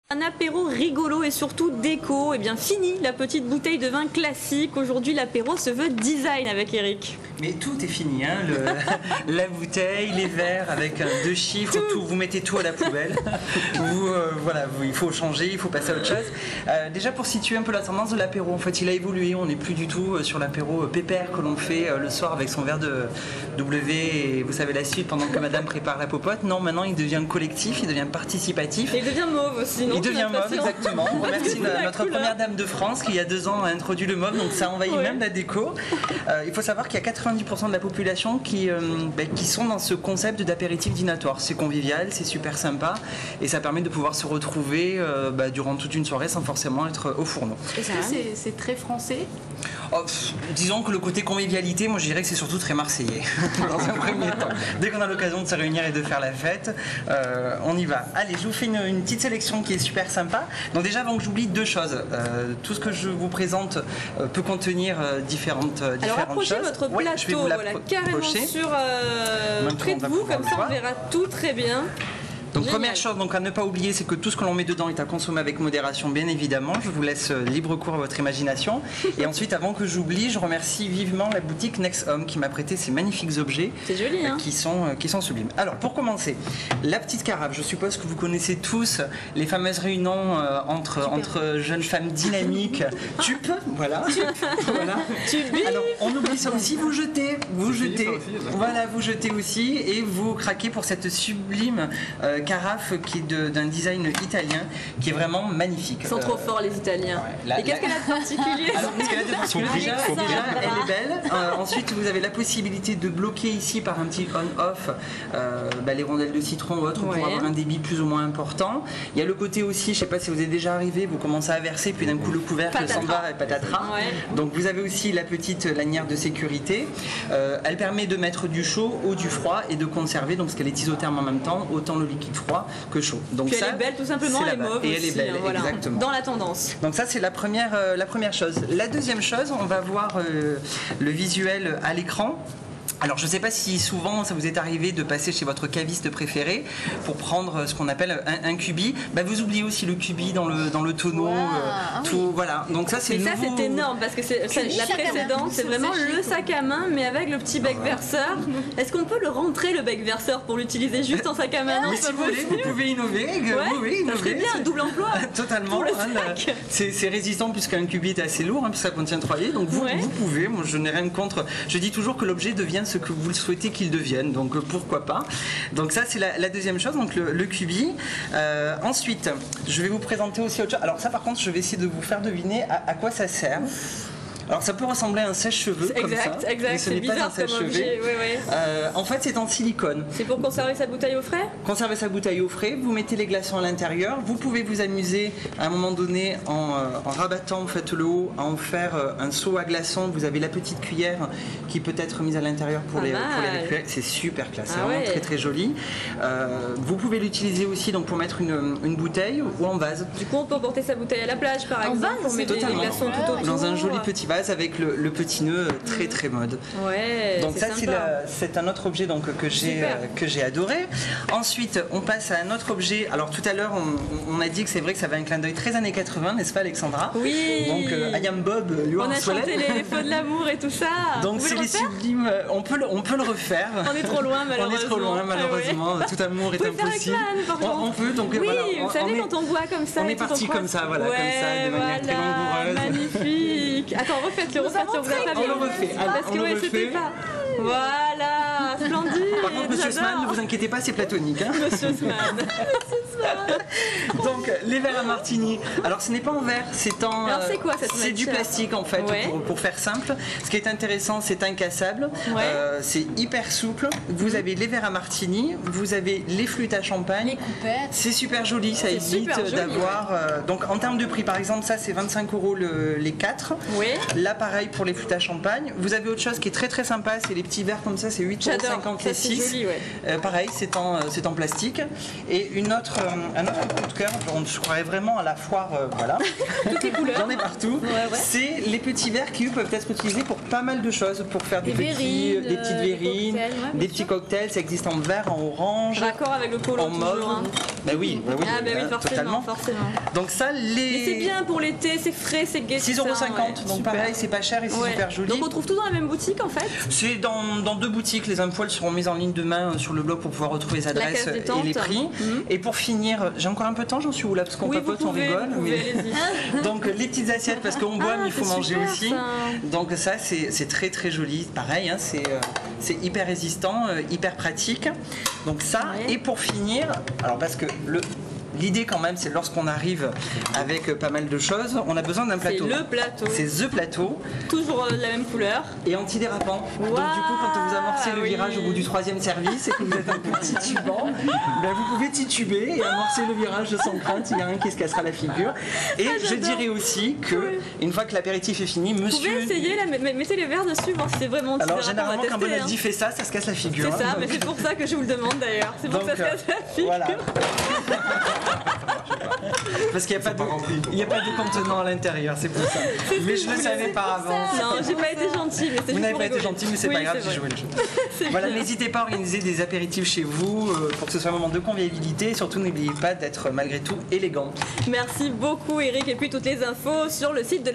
Un apéro rigolo et surtout déco, et bien fini la petite bouteille de vin classique. Aujourd'hui l'apéro se veut design avec Eric. Mais tout est fini, hein, la bouteille, les verres avec deux chiffres, tout, vous mettez tout à la poubelle. Il faut changer, il faut passer à autre chose. Déjà pour situer un peu la tendance de l'apéro, en fait il a évolué, on n'est plus du tout sur l'apéro pépère que l'on fait le soir avec son verre de W et vous savez la suite pendant que madame prépare la popote. Non, maintenant il devient collectif, il devient participatif. Et il devient mauve aussi, non? Il devient mauve, exactement. On remercie notre première dame de France qui il y a 2 ans a introduit le mauve, donc ça envahit même la déco. Il faut savoir qu'il y a 90% de la population qui sont dans ce concept d'apéritif dînatoire. C'est convivial, c'est super sympa et ça permet de pouvoir se retrouver durant toute une soirée sans forcément être au fourneau. Est-ce que c'est très français? Disons que le côté convivialité, moi je dirais que c'est surtout très marseillais dans un premier temps. Dès qu'on a l'occasion de se réunir et de faire la fête, on y va. Allez, je vous fais une petite sélection qui est super sympa. Donc déjà avant que j'oublie 2 choses, tout ce que je vous présente peut contenir différentes choses. Alors approchez votre plateau, voilà, carrément sur près de vous, comme ça on verra tout très bien. Donc première chose à ne pas oublier, c'est que tout ce que l'on met dedans est à consommer avec modération, bien évidemment. Je vous laisse libre cours à votre imagination. Et ensuite, avant que j'oublie, je remercie vivement la boutique Next Home qui m'a prêté ces magnifiques objets. C'est joli, hein, qui sont sublimes. Alors pour commencer, la petite carafe. Je suppose que vous connaissez tous les fameuses réunions entre jeunes femmes dynamiques. Voilà. Alors on oublie ça aussi, vous jetez. Voilà, vous jetez aussi et vous craquez pour cette sublime carafe qui est d'un design italien qui est vraiment magnifique. Ils sont trop forts les Italiens. Et qu'est-ce qu'elle a de particulier? Alors, qu'est-ce qu'elle a de particulier? Déjà, elle est belle. Ensuite, vous avez la possibilité de bloquer ici par un petit on-off les rondelles de citron ou autre pour avoir un débit plus ou moins important. Il y a le côté aussi, je ne sais pas si vous êtes déjà arrivé, vous commencez à verser, puis d'un coup le couvercle s'en va et patatras. Donc vous avez aussi la petite lanière de sécurité. Elle permet de mettre du chaud ou du froid et de conserver, donc parce qu'elle est isotherme en même temps, autant le liquide froid que chaud. Donc puis elle est belle tout simplement, elle est mauve et aussi, elle est belle, voilà, exactement. dans la tendance. Donc ça c'est la première chose. La deuxième chose, on va voir le visuel à l'écran. Alors je ne sais pas si souvent ça vous est arrivé de passer chez votre caviste préféré pour prendre ce qu'on appelle un cubi. Vous oubliez aussi le cubi dans le tonneau, tout voilà. Donc ça c'est. Mais ça c'est énorme parce que la précédente c'est vraiment le sac à main mais avec le petit bec verseur. Est-ce qu'on peut le rentrer le bec verseur pour l'utiliser juste en sac à main? Mais si vous voulez, vous pouvez innover. Ça serait bien un double emploi. Totalement. C'est résistant puisqu'un cubi est assez lourd, puisque ça contient 3 litres. Donc vous pouvez. Moi je n'ai rien contre. Je dis toujours que l'objet devient ce que vous le souhaitez qu'il devienne, donc pourquoi pas. Donc ça c'est la deuxième chose, donc le cubi. Ensuite je vais vous présenter aussi autre chose. Alors ça par contre je vais essayer de vous faire deviner à quoi ça sert. Alors ça peut ressembler à un sèche-cheveux comme ça, mais ce n'est pas un sèche-cheveux. En fait c'est en silicone. C'est pour conserver sa bouteille au frais? Conserver sa bouteille au frais, vous mettez les glaçons à l'intérieur, vous pouvez vous amuser à un moment donné en rabattant en fait le haut, à en faire un seau à glaçons. Vous avez la petite cuillère qui peut être mise à l'intérieur pour les récupérer. C'est super classe, c'est vraiment très très joli. Vous pouvez l'utiliser aussi donc pour mettre une bouteille ou en vase. Du coup on peut porter sa bouteille à la plage par exemple, pour mettre des glaçons tout autour. Dans un joli petit vase avec le petit nœud très très mode. Donc ça c'est un autre objet que j'ai adoré. Ensuite on passe à un autre objet. Alors tout à l'heure on a dit que c'est vrai que ça avait un clin d'œil très années 80, n'est-ce pas Alexandra? Oui. Donc I am Bob, lui on a chanté les feux de l'amour et tout ça. Donc c'est les sublimes. On peut le refaire. On est trop loin malheureusement. On est trop loin malheureusement. Tout amour est impossible. On peut donc oui, voilà. Vous savez quand on boit comme ça. On est parti comme ça, voilà, comme ça, de manière très langoureuse. Magnifique. Attends, refaites-le, vous avez pas bien. On le refait. Parce que c'était pas. Voilà, splendide. Par contre, Monsieur Sman, ne vous inquiétez pas, c'est platonique. Monsieur Sman. Donc, les verres à martini. Alors, ce n'est pas en verre, c'est en. Alors, c'est quoi cette matière? C'est du plastique en fait, pour faire simple. Ce qui est intéressant, c'est incassable. C'est hyper souple. Vous avez les verres à martini, vous avez les flûtes à champagne. Les coupettes. C'est super joli, ça évite d'avoir. Donc, en termes de prix, par exemple, ça c'est 25 € les 4. Là, pareil pour les flûtes à champagne. Vous avez autre chose qui est très très sympa, c'est les petits verres comme ça, c'est 8,50 € les 6. Joli, pareil, c'est en plastique. Et un autre coup de cœur en dessous. je croirais vraiment à la foire, voilà. Toutes les couleurs. J'en ai partout. Ouais. C'est les petits verres qui eux, peuvent être utilisés pour pas mal de choses, pour faire des petites verrines, des petits cocktails. Ça existe en vert, en orange, raccord avec le collant en mauve. toujours, hein. Oui, forcément. Donc ça, Et c'est bien pour l'été, c'est frais, c'est gai. 6,50 €. Donc pareil, c'est pas cher et c'est super joli. Donc on trouve tout dans la même boutique en fait. C'est dans 2 boutiques. Les infoils seront mises en ligne demain sur le blog pour pouvoir retrouver les adresses et les prix. Et pour finir, j'ai encore un peu de temps, j'en suis où là? Parce qu'on papote, on rigole. Donc les petites assiettes, parce qu'on boit, mais il faut manger aussi. Donc ça, c'est très très joli. Pareil, hein, c'est hyper résistant, hyper pratique. Donc ça, et pour finir, alors parce que l'idée quand même, c'est lorsqu'on arrive avec pas mal de choses, on a besoin d'un plateau. C'est le plateau. C'est the plateau. Toujours de la même couleur. Et antidérapant. Donc du coup, quand vous amorcez le virage au bout du 3e service et que vous êtes un peu titubant, ben vous pouvez tituber et amorcer le virage sans crainte. Il n'y a rien qui se cassera la figure. Et je dirais aussi que une fois que l'apéritif est fini, monsieur. Vous pouvez essayer, là, mettez les verres dessus, voir si c'est vraiment antidérapant. Alors généralement, quand Bonaldi fait ça se casse la figure. C'est ça, mais c'est pour ça que je vous le demande d'ailleurs. C'est pour que ça se casse la figure. Voilà. Parce qu'il n'y a pas de contenant à l'intérieur, c'est pour ça. Mais je le savais par avance. Non, j'ai pas été gentille, mais c'est Vous n'avez pas été gentil, mais c'est pas grave, j'ai joué le jeu. Voilà, n'hésitez pas à organiser des apéritifs chez vous pour que ce soit un moment de convivialité. Et surtout, n'oubliez pas d'être malgré tout élégant. Merci beaucoup, Eric. Et puis toutes les infos sur le site de